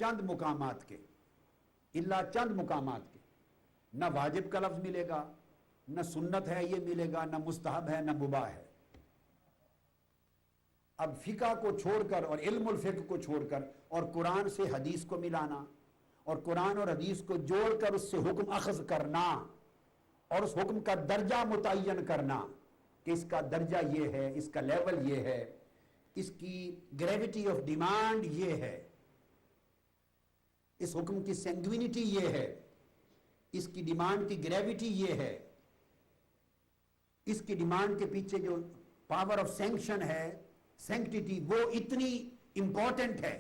چند مقامات کے، الا چند مقامات کے، نہ واجب کا لفظ ملے گا، نہ سنت ہے یہ ملے گا، نہ مستحب ہے، نہ مباح ہے۔ اب فقہ کو چھوڑ کر اور علم الفقہ کو چھوڑ کر اور قرآن سے حدیث کو ملانا اور قرآن اور حدیث کو جوڑ کر اس سے حکم اخذ کرنا اور اس حکم کا درجہ متعین کرنا کہ اس کا درجہ یہ ہے، اس کا لیول یہ ہے، اس کی گریوٹی آف ڈیمانڈ یہ ہے، اس حکم کی سینگوینٹی یہ ہے، اس کی ڈیمانڈ کی گریوٹی یہ ہے، اس کی ڈیمانڈ کے پیچھے جو پاور آف سینکشن ہے، سینکٹیٹی، وہ اتنی امپورٹنٹ ہے،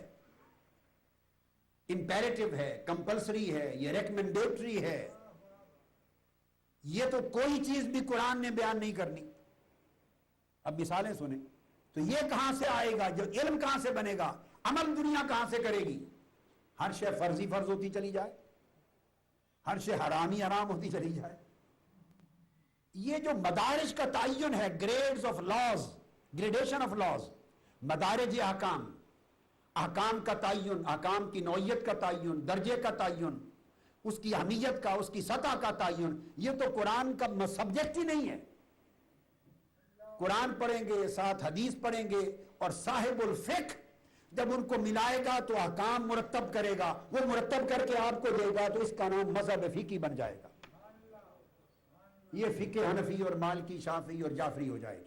امپیریٹو ہے، کمپلسری ہے، یہ ریکمنڈیٹری ہے، یہ تو کوئی چیز بھی قرآن نے بیان نہیں کرنی۔ اب مثالیں سنیں تو یہ کہاں سے آئے گا؟ جو علم کہاں سے بنے گا؟ عمل دنیا کہاں سے کرے گی؟ ہر شے فرضی فرض ہوتی چلی جائے، ہر شے حرامی حرام ہوتی چلی جائے۔ یہ جو مدارج کا تعین ہے، grades of laws, gradation of laws, مدارج احکام، احکام کا تعین، احکام کی نوعیت کا تعین، درجے کا تعین، اس کی اہمیت کا، اس کی سطح کا تعین، یہ تو قرآن کا سبجیکٹ ہی نہیں ہے۔ قرآن پڑھیں گے، ساتھ حدیث پڑھیں گے، اور صاحب الفقہ جب ان کو ملائے گا تو احکام مرتب کرے گا، وہ مرتب کر کے آپ کو دے گا تو اس کا نام مذہب فقہی بن جائے گا۔ یہ فقہ حنفی اور مالکی شافعی اور جعفری ہو جائے گی۔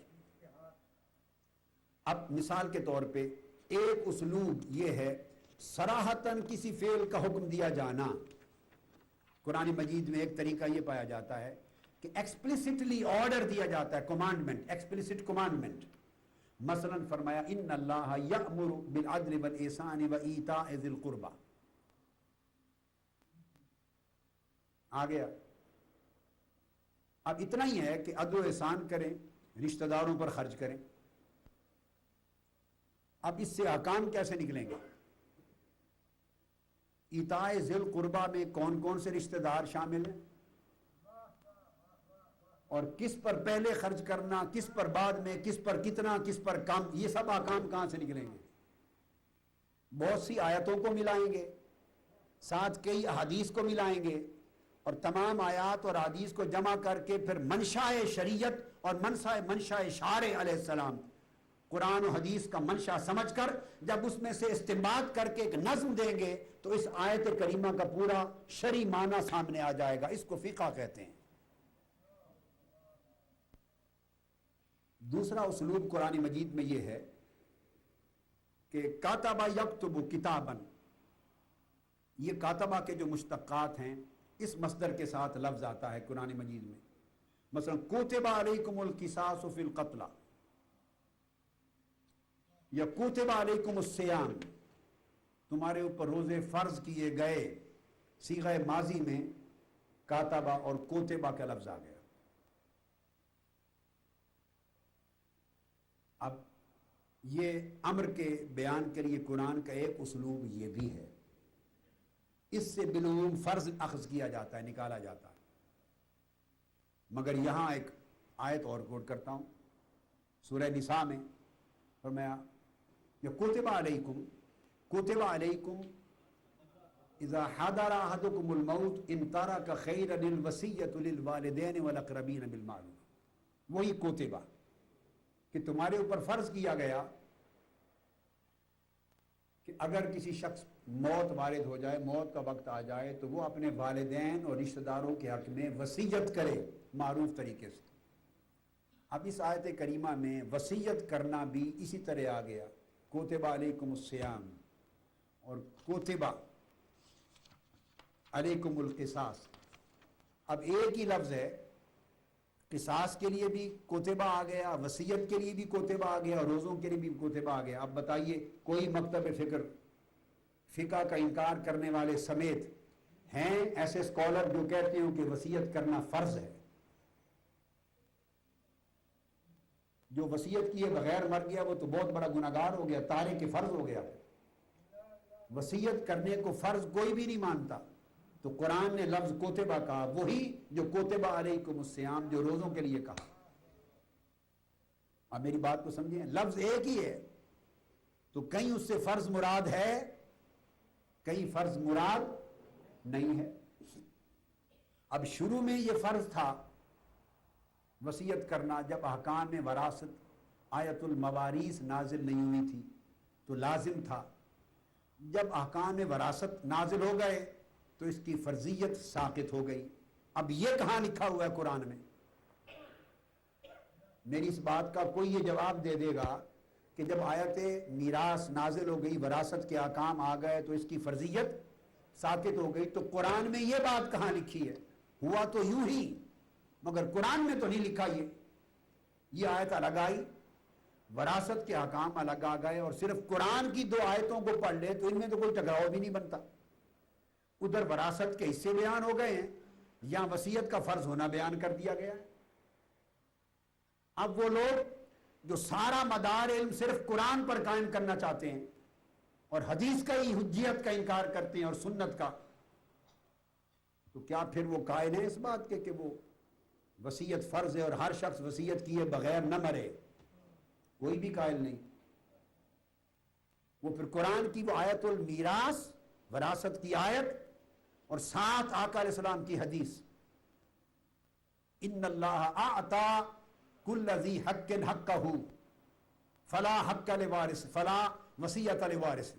اب مثال کے طور پہ ایک اسلوب یہ ہے صراحتاً کسی فعل کا حکم دیا جانا۔ قرآن مجید میں ایک طریقہ یہ پایا جاتا ہے کہ ایکسپلیسٹلی آرڈر دیا جاتا ہے، کمانڈمنٹ، ایکسپلیسٹ کمانڈمنٹ۔ مثلا فرمایا ان اللہ یأمر بالعدل والإحسان وإیتاء ذی القربى، آ گیا۔ اب اتنا ہی ہے کہ عدل و احسان کریں، رشتہ داروں پر خرچ کریں۔ اب اس سے احکام کیسے نکلیں گے؟ ایتاء ذی القربى میں کون کون سے رشتہ دار شامل ہیں اور کس پر پہلے خرچ کرنا، کس پر بعد میں، کس پر کتنا، کس پر کم، یہ سب احکام کہاں سے نکلیں گے؟ بہت سی آیتوں کو ملائیں گے، ساتھ کئی احادیث کو ملائیں گے، اور تمام آیات اور احادیث کو جمع کر کے پھر منشاء شریعت اور منشاء شارع علیہ السلام، قرآن و حدیث کا منشا سمجھ کر جب اس میں سے استنباط کر کے ایک نظم دیں گے تو اس آیت کریمہ کا پورا شرعی معنی سامنے آ جائے گا۔ اس کو فقہ کہتے ہیں۔ دوسرا اسلوب قرآن مجید میں یہ ہے کہ کاتبہ یکتب کتاباً، یہ کاتبہ کے جو مشتقات ہیں اس مصدر کے ساتھ لفظ آتا ہے قرآن مجید میں۔ مثلا کتب علیکم القصاص فی القتلى، یا کتب علیکم الصیام، تمہارے اوپر روزے فرض کیے گئے، صیغہ ماضی میں کاتبہ اور کوتبہ کا لفظ آ گیا۔ اب یہ امر کے بیان کے لیے قرآن کا ایک اسلوب یہ بھی ہے، اس سے بالعموم فرض اخذ کیا جاتا ہے، نکالا جاتا ہے۔ مگر یہاں ایک آیت اور کوٹ کرتا ہوں، سورہ نساء میں فرمایا یا کتب علیکم، کتب علیکم اذا حضر احدکم الموت ان ترک خیرا الوصیۃ للوالدین والاقربین بالمعروف، وہی کتبہ کہ تمہارے اوپر فرض کیا گیا کہ اگر کسی شخص موت وارد ہو جائے، موت کا وقت آ جائے، تو وہ اپنے والدین اور رشتہ داروں کے حق میں وصیت کرے معروف طریقے سے۔ اب اس آیت کریمہ میں وصیت کرنا بھی اسی طرح آ گیا، کتب علیکم الصیام اور کتب علیکم القصاص۔ اب ایک ہی لفظ ہے، قصاص کے لیے بھی کتبہ آ گیا، وصیت کے لیے بھی کتبہ آ گیا، روزوں کے لیے بھی کتبہ آ گیا۔ اب بتائیے کوئی مکتب فقہ کا انکار کرنے والے سمیت ہیں ایسے اسکالر جو کہتے ہیں کہ وصیت کرنا فرض ہے؟ جو وصیت کیے بغیر مر گیا وہ تو بہت بڑا گناہگار ہو گیا، تارک فرض ہو گیا۔ وصیت کرنے کو فرض کوئی بھی نہیں مانتا، تو قرآن نے لفظ کوتبہ کہا، وہی جو کوتبہ علیکم الصیام، جو روزوں کے لیے کہا۔ اب میری بات کو سمجھیں، لفظ ایک ہی ہے تو کہیں اس سے فرض مراد ہے کئی فرض مراد نہیں ہے. اب شروع میں یہ فرض تھا وصیت کرنا، جب احکام وراثت آیت المواریث نازل نہیں ہوئی تھی تو لازم تھا. جب احکام وراثت نازل ہو گئے تو اس کی فرضیت ساقط ہو گئی. اب یہ کہاں لکھا ہوا ہے قرآن میں؟ میری اس بات کا کوئی یہ جواب دے دے گا کہ جب آیت میراث نازل ہو گئی، وراثت کے احکام آ گئے تو اس کی فرضیت ساقط ہو گئی، تو قرآن میں یہ بات کہاں لکھی ہے؟ ہوا تو یوں ہی، مگر قرآن میں تو نہیں لکھا. یہ آیت الگ آئی، وراثت کے احکام الگ آ گئے، اور صرف قرآن کی 2 آیتوں کو پڑھ لے تو ان میں تو کوئی ٹکراؤ بھی نہیں بنتا. ادھر وراثت کے حصے بیان ہو گئے ہیں، یہاں وصیت کا فرض ہونا بیان کر دیا گیا ہے. اب وہ لوگ جو سارا مدار علم صرف قرآن پر قائم کرنا چاہتے ہیں اور حدیث کا ہی حجیت کا انکار کرتے ہیں اور سنت کا، تو کیا پھر وہ قائل ہیں اس بات کے کہ وہ وصیت فرض ہے اور ہر شخص وصیت کیے بغیر نہ مرے؟ کوئی بھی قائل نہیں. وہ پھر قرآن کی وہ آیت المیراث، وراثت کی آیت، اور ساتھ آقا علیہ السلام کی حدیث، ان اللہ اعطا کل ذی حق حقہ فلا حق لوارث فلا وصیت لوارث.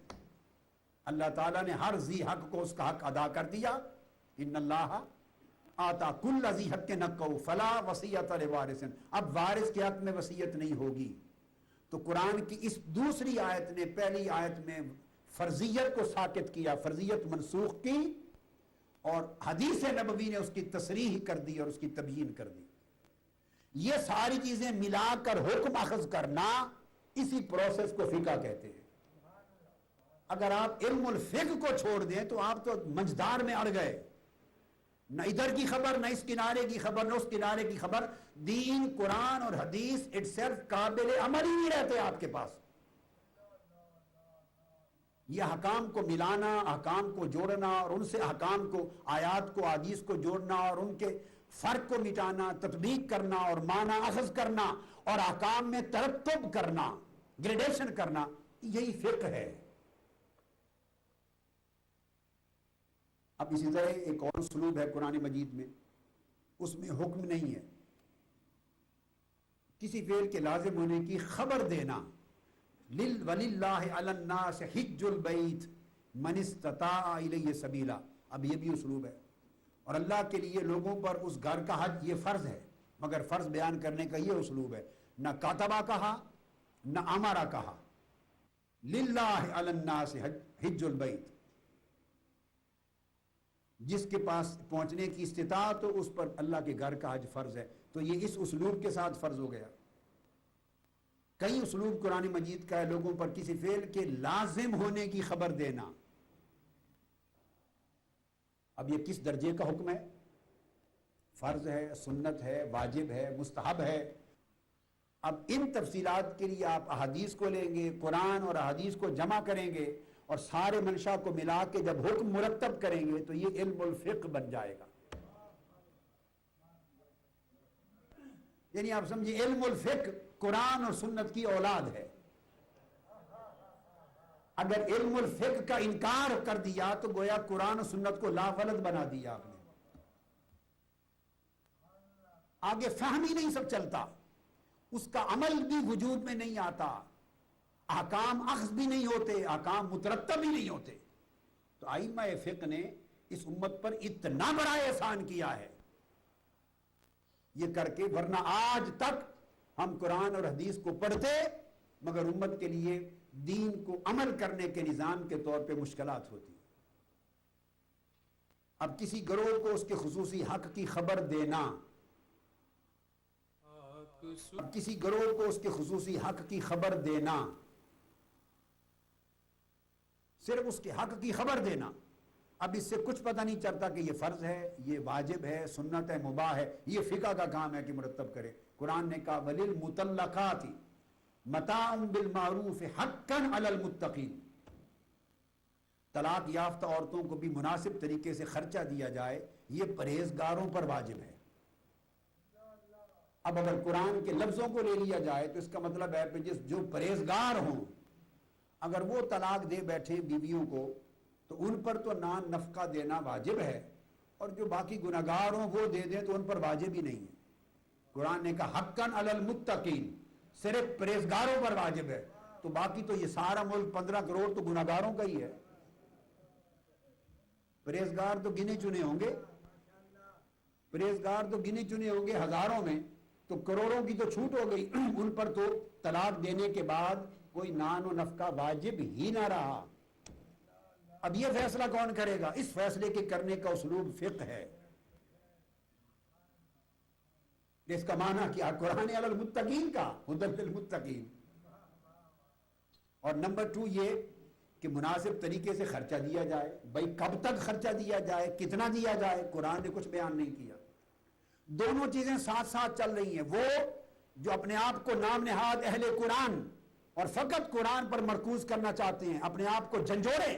اللہ تعالیٰ نے ہر ذی حق کو اس کا حق ادا کر دیا. ان اللہ آتا کل ذی حق حقہ فلا وصیت لوارث. اب وارث کے حق میں وصیت نہیں ہوگی. تو قرآن کی اس دوسری آیت نے پہلی آیت میں فرضیت کو ساقط کیا، فرضیت منسوخ کی، اور حدیث نبوی نے اس کی تصریح کر دی اور اس کی تبیین کر دی. یہ ساری چیزیں ملا کر حکم اخذ کرنا، اسی پروسیس کو فقہ کہتے ہیں. اگر آپ علم الفقہ کو چھوڑ دیں تو آپ تو منجدار میں اڑ گئے. نہ ادھر کی خبر، نہ اس کنارے کی خبر، نہ اس کنارے کی خبر. دین، قرآن اور حدیث اٹ سیلف قابل عمل ہی نہیں رہتے آپ کے پاس. یہ احکام کو ملانا، احکام کو جوڑنا، اور ان سے احکام کو، آیات کو، حدیث کو جوڑنا اور ان کے فرق کو مٹانا، تطبیق کرنا اور معنی اخذ کرنا اور احکام میں ترتب کرنا، گریڈیشن کرنا، یہی فقہ ہے. اب اسی طرح ایک اور اسلوب ہے قرآن مجید میں، اس میں حکم نہیں ہے، کسی فعل کے لازم ہونے کی خبر دینا. وَلِلَّهِ عَلَى النَّاسِ حِجُّ الْبَيْتِ مَنِ اسْتَطَاعَ إِلَيْهِ سَبِيلًا. اب یہ بھی اسلوب ہے. اور اللہ کے لیے لوگوں پر اس گھر کا حج یہ فرض ہے، مگر فرض بیان کرنے کا یہ اسلوب ہے. نہ کاتبہ کہا، نہ امارہ کہا. لِلَّهِ عَلَى النَّاسِ حِجُّ الْبَيْتِ. جس کے پاس پہنچنے کی استطاعت ہو اس پر اللہ کے گھر کا حج فرض ہے. تو یہ اس اسلوب کے ساتھ فرض ہو گیا. کئی اسلوب قرآن مجید کا ہے لوگوں پر کسی فعل کے لازم ہونے کی خبر دینا. اب یہ کس درجے کا حکم ہے؟ فرض ہے، سنت ہے، واجب ہے، مستحب ہے. اب ان تفصیلات کے لیے آپ احادیث کو لیں گے، قرآن اور احادیث کو جمع کریں گے اور سارے منشا کو ملا کے جب حکم مرتب کریں گے تو یہ علم الفقہ بن جائے گا. یعنی آپ سمجھیں علم الفقہ قرآن اور سنت کی اولاد ہے. اگر علم الفقہ کا انکار کر دیا تو گویا قرآن و سنت کو لا ولد بنا دیا آپ نے. آگے فہم ہی نہیں سب چلتا، اس کا عمل بھی وجود میں نہیں آتا، احکام اخذ بھی نہیں ہوتے، احکام مترتب ہی نہیں ہوتے. تو ائمہ فقہ نے اس امت پر اتنا بڑا احسان کیا ہے یہ کر کے، ورنہ آج تک ہم قرآن اور حدیث کو پڑھتے مگر امت کے لیے دین کو عمل کرنے کے نظام کے طور پہ مشکلات ہوتی. اب کسی گروہ کو اس کے خصوصی حق کی خبر دینا، اب کسی گروہ کو اس کے خصوصی حق کی خبر دینا، صرف اس کے حق کی خبر دینا، اب اس سے کچھ پتہ نہیں چلتا کہ یہ فرض ہے، یہ واجب ہے، سنت ہے، مباح ہے. یہ فقہ کا کام ہے کہ مرتب کرے. قرآن نے کہا وَلِلْمُطَلَّقَاتِ مَتَاعٌ بِالْمَعْرُوفِ حَقًّا عَلَى الْمُتَّقِينَ. طلاق یافتہ عورتوں کو بھی مناسب طریقے سے خرچہ دیا جائے، یہ پرہیزگاروں پر واجب ہے. اب اگر قرآن کے لفظوں کو لے لیا جائے تو اس کا مطلب ہے کہ جو پرہیزگار ہوں اگر وہ طلاق دے بیٹھے بیویوں کو تو ان پر تو نان نفقہ دینا واجب ہے، اور جو باقی گناہگار ہوں وہ دے دیں تو ان پر واجب ہی نہیں ہے۔ قرآن نے کہا حقاً علی المتقین، صرف پرہیزگاروں پر واجب ہے، تو باقی تو یہ سارا ملک 15 کروڑ تو گناہگاروں کا ہی ہے۔ پرہیزگار تو گنے چنے ہوں گے، پرہیزگار تو گنے چنے ہوں گے ہزاروں میں، تو کروڑوں کی تو چھوٹ ہو گئی، ان پر تو طلاق دینے کے بعد کوئی نان و نفقہ واجب ہی نہ رہا۔ اب یہ فیصلہ کون کرے گا؟ اس فیصلے کے کرنے کا اسلوب فقہ ہے۔ اس کا معنی کیا؟ قرآن علی المتقین کا ہدی للمتقین۔ اور نمبر 2 یہ کہ مناسب طریقے سے خرچہ دیا جائے۔ بھائی کب تک خرچہ دیا جائے، کتنا دیا جائے، قرآن نے کچھ بیان نہیں کیا۔ دونوں چیزیں ساتھ ساتھ چل رہی ہیں۔ وہ جو اپنے آپ کو نام نہاد اہل قرآن اور فقط قرآن پر مرکوز کرنا چاہتے ہیں، اپنے آپ کو جھنجھوڑے